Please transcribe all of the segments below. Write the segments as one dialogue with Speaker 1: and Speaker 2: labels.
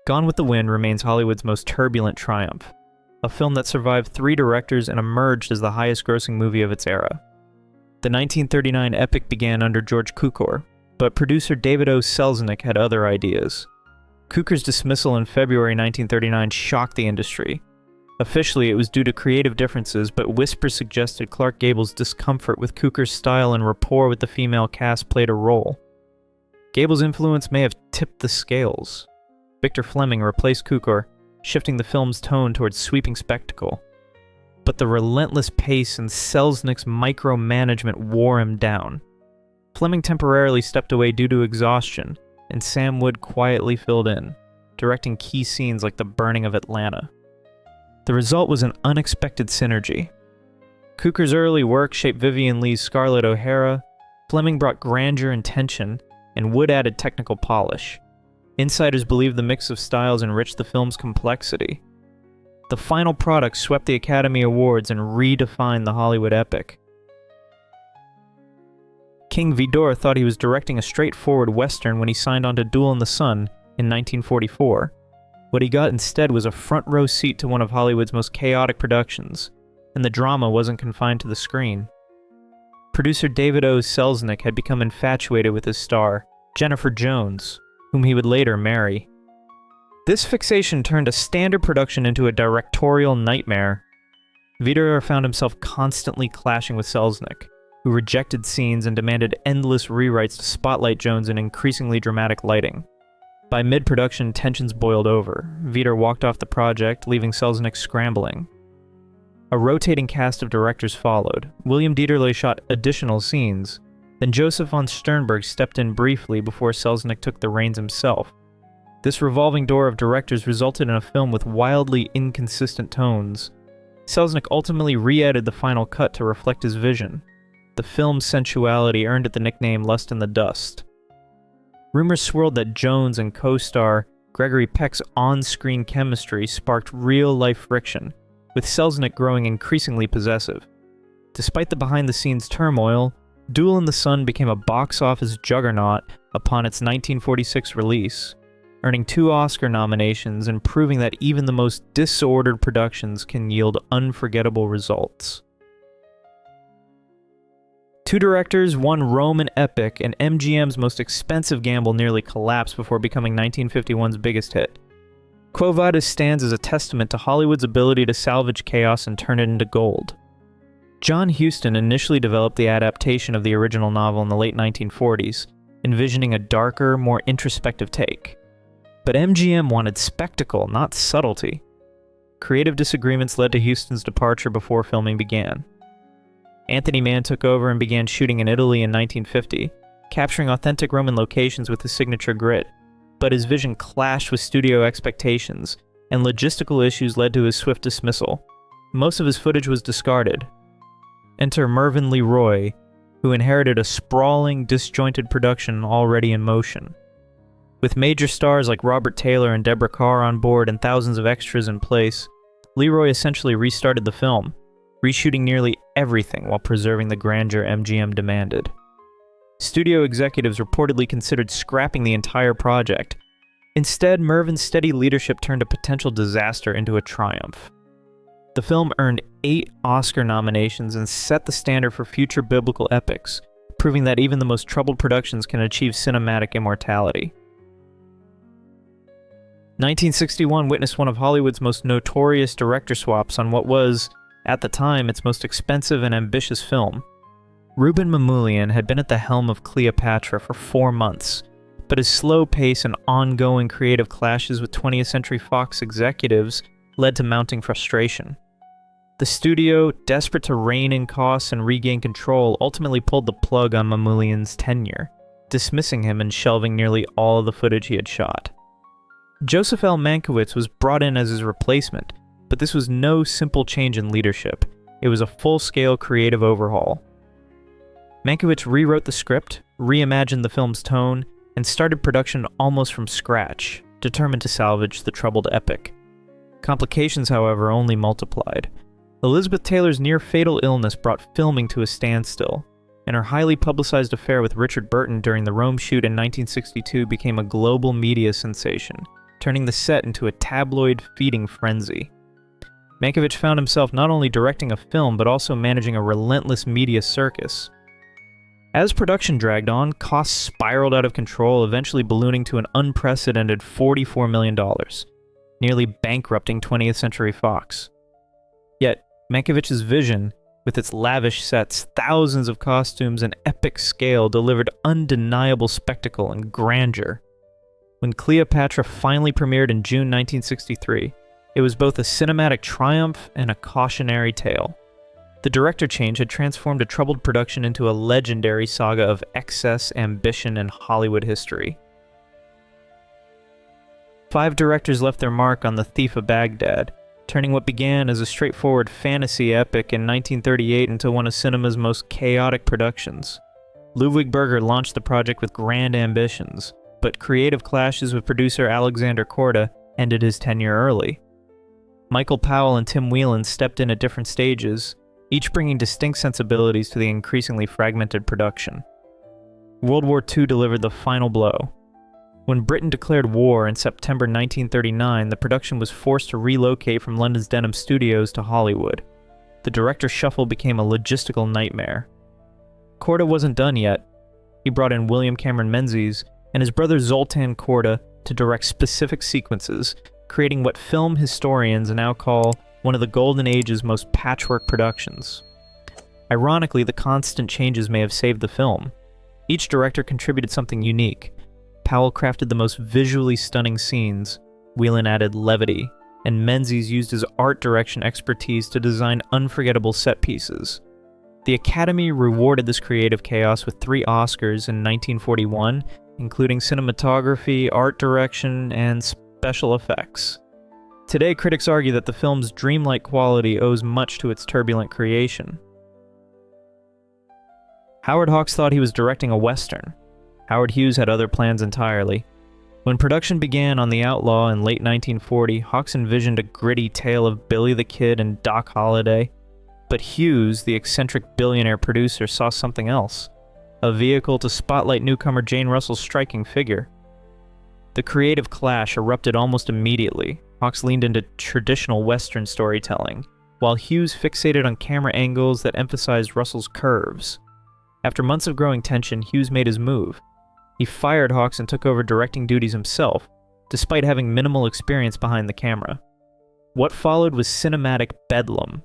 Speaker 1: Gone with the Wind remains Hollywood's most turbulent triumph, a film that survived 3 directors and emerged as the highest-grossing movie of its era. The 1939 epic began under George Cukor, but producer David O. Selznick had other ideas. Cukor's dismissal in February 1939 shocked the industry. Officially, it was due to creative differences, but whispers suggested Clark Gable's discomfort with Cukor's style and rapport with the female cast played a role. Gable's influence may have tipped the scales. Victor Fleming replaced Cukor, shifting the film's tone towards sweeping spectacle. But the relentless pace and Selznick's micromanagement wore him down. Fleming temporarily stepped away due to exhaustion, and Sam Wood quietly filled in, directing key scenes like the burning of Atlanta. The result was an unexpected synergy. Cukor's early work shaped Vivien Leigh's Scarlett O'Hara, Fleming brought grandeur and tension, and Wood added technical polish. Insiders believe the mix of styles enriched the film's complexity. The final product swept the Academy Awards and redefined the Hollywood epic. King Vidor thought he was directing a straightforward Western when he signed on to Duel in the Sun in 1944. What he got instead was a front-row seat to one of Hollywood's most chaotic productions, and the drama wasn't confined to the screen. Producer David O. Selznick had become infatuated with his star, Jennifer Jones, whom he would later marry. This fixation turned a standard production into a directorial nightmare. Vidor found himself constantly clashing with Selznick, who rejected scenes and demanded endless rewrites to spotlight Jones in increasingly dramatic lighting. By mid-production, tensions boiled over. Vidor walked off the project, leaving Selznick scrambling. A rotating cast of directors followed. William Dieterle shot additional scenes. Then Joseph von Sternberg stepped in briefly before Selznick took the reins himself. This revolving door of directors resulted in a film with wildly inconsistent tones. Selznick ultimately re-edited the final cut to reflect his vision. The film's sensuality earned it the nickname Lust in the Dust. Rumors swirled that Jones and co-star Gregory Peck's on-screen chemistry sparked real-life friction, with Selznick growing increasingly possessive. Despite the behind-the-scenes turmoil, Duel in the Sun became a box-office juggernaut upon its 1946 release, earning 2 Oscar nominations and proving that even the most disordered productions can yield unforgettable results. 2 directors, 1 Roman epic, and MGM's most expensive gamble nearly collapsed before becoming 1951's biggest hit. Quo Vadis stands as a testament to Hollywood's ability to salvage chaos and turn it into gold. John Huston initially developed the adaptation of the original novel in the late 1940s, envisioning a darker, more introspective take. But MGM wanted spectacle, not subtlety. Creative disagreements led to Huston's departure before filming began. Anthony Mann took over and began shooting in Italy in 1950, capturing authentic Roman locations with his signature grit, but his vision clashed with studio expectations, and logistical issues led to his swift dismissal. Most of his footage was discarded. Enter Mervyn LeRoy, who inherited a sprawling, disjointed production already in motion. With major stars like Robert Taylor and Deborah Kerr on board and thousands of extras in place, LeRoy essentially restarted the film, reshooting nearly everything while preserving the grandeur MGM demanded. Studio executives reportedly considered scrapping the entire project. Instead, Mervyn's steady leadership turned a potential disaster into a triumph. The film earned 8 Oscar nominations and set the standard for future biblical epics, proving that even the most troubled productions can achieve cinematic immortality. 1961 witnessed one of Hollywood's most notorious director swaps on what was, at the time, its most expensive and ambitious film. Rouben Mamoulian had been at the helm of Cleopatra for 4 months, but his slow pace and ongoing creative clashes with 20th Century Fox executives led to mounting frustration. The studio, desperate to rein in costs and regain control, ultimately pulled the plug on Mamoulian's tenure, dismissing him and shelving nearly all of the footage he had shot. Joseph L. Mankiewicz was brought in as his replacement, but this was no simple change in leadership. It was a full-scale creative overhaul. Mankiewicz rewrote the script, reimagined the film's tone, and started production almost from scratch, determined to salvage the troubled epic. Complications, however, only multiplied. Elizabeth Taylor's near-fatal illness brought filming to a standstill, and her highly publicized affair with Richard Burton during the Rome shoot in 1962 became a global media sensation, turning the set into a tabloid feeding frenzy. Mankiewicz found himself not only directing a film but also managing a relentless media circus. As production dragged on, costs spiraled out of control, eventually ballooning to an unprecedented $44 million, nearly bankrupting 20th Century Fox. Yet, Mankiewicz's vision, with its lavish sets, thousands of costumes, and epic scale, delivered undeniable spectacle and grandeur. When Cleopatra finally premiered in June 1963, it was both a cinematic triumph and a cautionary tale. The director change had transformed a troubled production into a legendary saga of excess, ambition, and Hollywood history. 5 directors left their mark on The Thief of Bagdad, turning what began as a straightforward fantasy epic in 1938 into one of cinema's most chaotic productions. Ludwig Berger launched the project with grand ambitions, but creative clashes with producer Alexander Korda ended his tenure early. Michael Powell and Tim Whelan stepped in at different stages, each bringing distinct sensibilities to the increasingly fragmented production. World War II delivered the final blow. When Britain declared war in September 1939, the production was forced to relocate from London's Denham Studios to Hollywood. The director's shuffle became a logistical nightmare. Korda wasn't done yet. He brought in William Cameron Menzies and his brother Zoltan Korda to direct specific sequences, creating what film historians now call one of the Golden Age's most patchwork productions. Ironically, the constant changes may have saved the film. Each director contributed something unique. Powell crafted the most visually stunning scenes, Whelan added levity, and Menzies used his art direction expertise to design unforgettable set pieces. The Academy rewarded this creative chaos with 3 Oscars in 1941, including cinematography, art direction, and special effects. Today, critics argue that the film's dreamlike quality owes much to its turbulent creation. Howard Hawks thought he was directing a Western. Howard Hughes had other plans entirely. When production began on The Outlaw in late 1940, Hawks envisioned a gritty tale of Billy the Kid and Doc Holliday. But Hughes, the eccentric billionaire producer, saw something else. A vehicle to spotlight newcomer Jane Russell's striking figure. The creative clash erupted almost immediately. Hawks leaned into traditional Western storytelling, while Hughes fixated on camera angles that emphasized Russell's curves. After months of growing tension, Hughes made his move. He fired Hawks and took over directing duties himself, despite having minimal experience behind the camera. What followed was cinematic bedlam.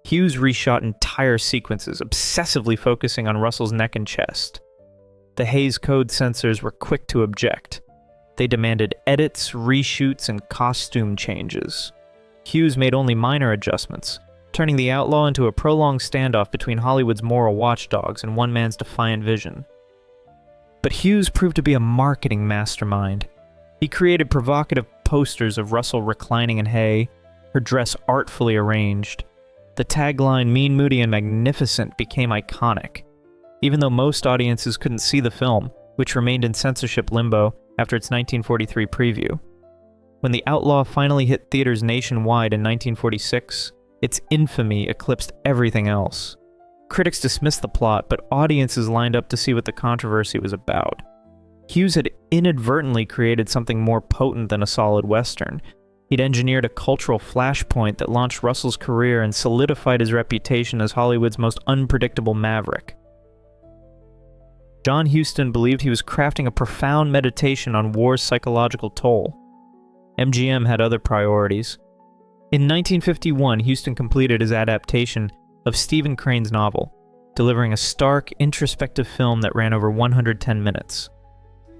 Speaker 1: Hughes reshot entire sequences, obsessively focusing on Russell's neck and chest. The Hays Code censors were quick to object. They demanded edits, reshoots, and costume changes. Hughes made only minor adjustments, turning The Outlaw into a prolonged standoff between Hollywood's moral watchdogs and one man's defiant vision. But Hughes proved to be a marketing mastermind. He created provocative posters of Russell reclining in hay, her dress artfully arranged. The tagline, "Mean, Moody, and Magnificent," became iconic, even though most audiences couldn't see the film, which remained in censorship limbo after its 1943 preview. When The Outlaw finally hit theaters nationwide in 1946, its infamy eclipsed everything else. Critics dismissed the plot, but audiences lined up to see what the controversy was about. Hughes had inadvertently created something more potent than a solid Western. He'd engineered a cultural flashpoint that launched Russell's career and solidified his reputation as Hollywood's most unpredictable maverick. John Huston believed he was crafting a profound meditation on war's psychological toll. MGM had other priorities. In 1951, Huston completed his adaptation of Stephen Crane's novel, delivering a stark, introspective film that ran over 110 minutes.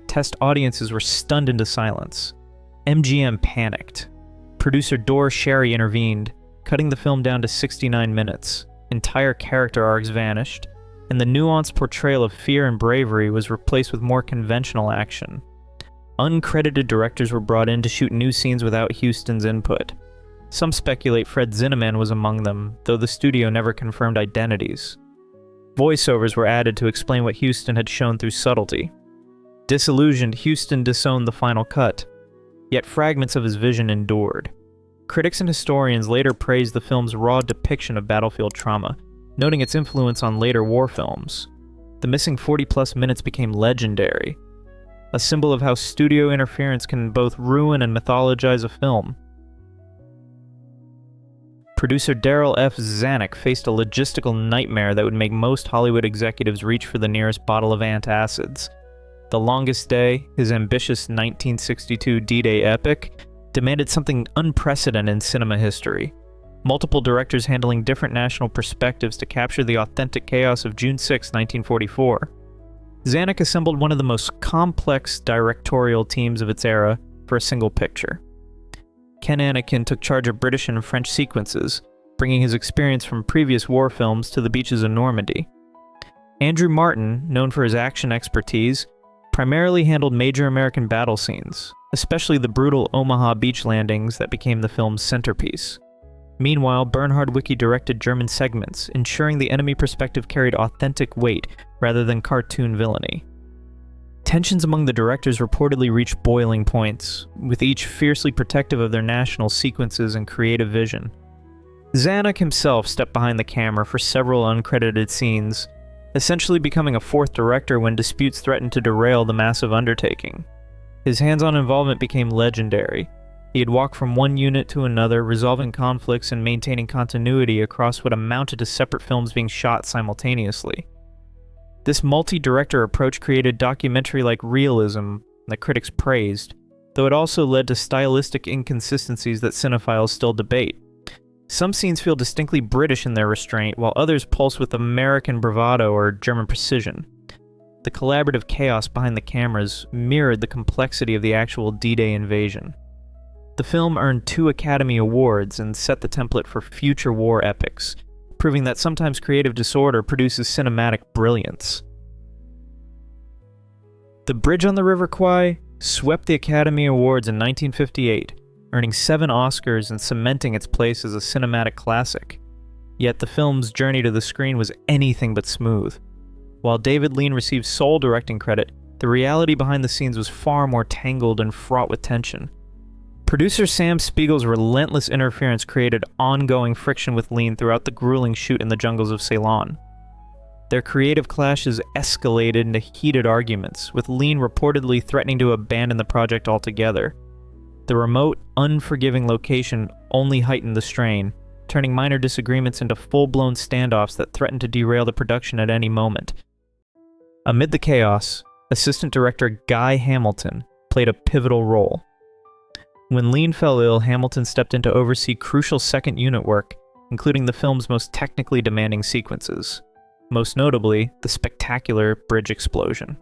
Speaker 1: Test audiences were stunned into silence. MGM panicked. Producer Dor Sherry intervened, cutting the film down to 69 minutes. Entire character arcs vanished, and the nuanced portrayal of fear and bravery was replaced with more conventional action. Uncredited directors were brought in to shoot new scenes without Huston's input. Some speculate Fred Zinnemann was among them, though the studio never confirmed identities. Voiceovers were added to explain what Huston had shown through subtlety. Disillusioned, Huston disowned the final cut, yet fragments of his vision endured. Critics and historians later praised the film's raw depiction of battlefield trauma, noting its influence on later war films. The missing 40-plus minutes became legendary. a symbol of how studio interference can both ruin and mythologize a film. Producer Darryl F. Zanuck faced a logistical nightmare that would make most Hollywood executives reach for the nearest bottle of antacids. The Longest Day, his ambitious 1962 D-Day epic, demanded something unprecedented in cinema history. Multiple directors handling different national perspectives to capture the authentic chaos of June 6, 1944. Zanuck assembled one of the most complex directorial teams of its era for a single picture. Ken Anakin took charge of British and French sequences, bringing his experience from previous war films to the beaches of Normandy. Andrew Martin, known for his action expertise, primarily handled major American battle scenes, especially the brutal Omaha beach landings that became the film's centerpiece. Meanwhile, Bernhard Wicki directed German segments, ensuring the enemy perspective carried authentic weight rather than cartoon villainy. Tensions among the directors reportedly reached boiling points, with each fiercely protective of their national sequences and creative vision. Zanuck himself stepped behind the camera for several uncredited scenes, essentially becoming a fourth director when disputes threatened to derail the massive undertaking. His hands-on involvement became legendary. He had walked from one unit to another, resolving conflicts and maintaining continuity across what amounted to separate films being shot simultaneously. This multi-director approach created documentary-like realism that critics praised, though it also led to stylistic inconsistencies that cinephiles still debate. Some scenes feel distinctly British in their restraint, while others pulse with American bravado or German precision. The collaborative chaos behind the cameras mirrored the complexity of the actual D-Day invasion. The film earned 2 Academy Awards and set the template for future war epics, proving that sometimes creative disorder produces cinematic brilliance. The Bridge on the River Kwai swept the Academy Awards in 1958, earning 7 Oscars and cementing its place as a cinematic classic. Yet the film's journey to the screen was anything but smooth. While David Lean received sole directing credit, the reality behind the scenes was far more tangled and fraught with tension. Producer Sam Spiegel's relentless interference created ongoing friction with Lean throughout the grueling shoot in the jungles of Ceylon. Their creative clashes escalated into heated arguments, with Lean reportedly threatening to abandon the project altogether. The remote, unforgiving location only heightened the strain, turning minor disagreements into full-blown standoffs that threatened to derail the production at any moment. Amid the chaos, assistant director Guy Hamilton played a pivotal role. When Lean fell ill, Hamilton stepped in to oversee crucial second unit work, including the film's most technically demanding sequences, most notably the spectacular bridge explosion.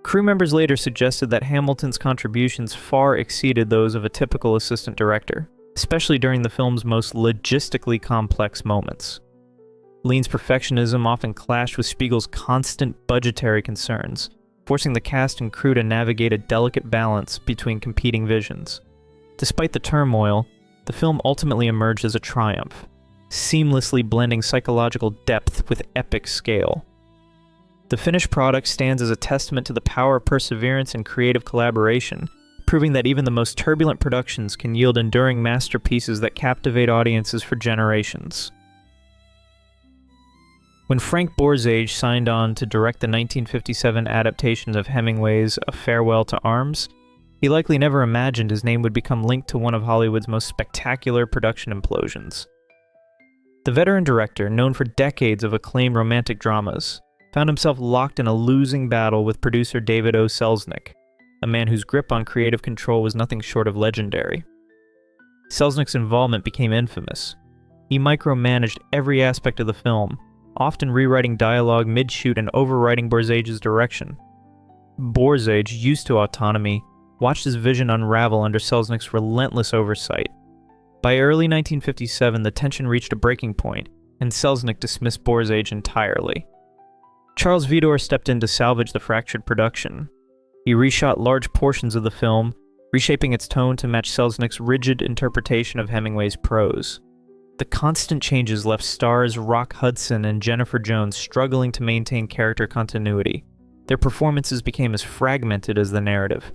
Speaker 1: Crew members later suggested that Hamilton's contributions far exceeded those of a typical assistant director, especially during the film's most logistically complex moments. Lean's perfectionism often clashed with Spiegel's constant budgetary concerns, forcing the cast and crew to navigate a delicate balance between competing visions. Despite the turmoil, the film ultimately emerged as a triumph, seamlessly blending psychological depth with epic scale. The finished product stands as a testament to the power of perseverance and creative collaboration, proving that even the most turbulent productions can yield enduring masterpieces that captivate audiences for generations. When Frank Borzage signed on to direct the 1957 adaptation of Hemingway's A Farewell to Arms, he likely never imagined his name would become linked to one of Hollywood's most spectacular production implosions. The veteran director, known for decades of acclaimed romantic dramas, found himself locked in a losing battle with producer David O. Selznick, a man whose grip on creative control was nothing short of legendary. Selznick's involvement became infamous. He micromanaged every aspect of the film, often rewriting dialogue mid-shoot and overriding Borzage's direction. Borzage, used to autonomy, watched his vision unravel under Selznick's relentless oversight. By early 1957, the tension reached a breaking point, and Selznick dismissed Borzage entirely. Charles Vidor stepped in to salvage the fractured production. He reshot large portions of the film, reshaping its tone to match Selznick's rigid interpretation of Hemingway's prose. The constant changes left stars Rock Hudson and Jennifer Jones struggling to maintain character continuity. Their performances became as fragmented as the narrative.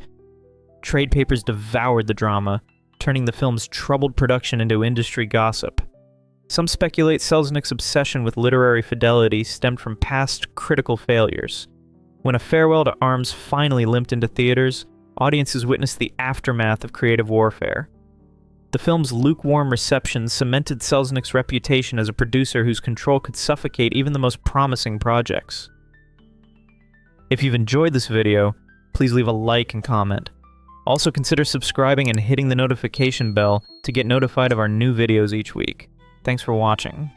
Speaker 1: Trade papers devoured the drama, turning the film's troubled production into industry gossip. Some speculate Selznick's obsession with literary fidelity stemmed from past critical failures. When A Farewell to Arms finally limped into theaters, audiences witnessed the aftermath of creative warfare. The film's lukewarm reception cemented Selznick's reputation as a producer whose control could suffocate even the most promising projects. If you've enjoyed this video, please leave a like and comment. Also consider subscribing and hitting the notification bell to get notified of our new videos each week. Thanks for watching.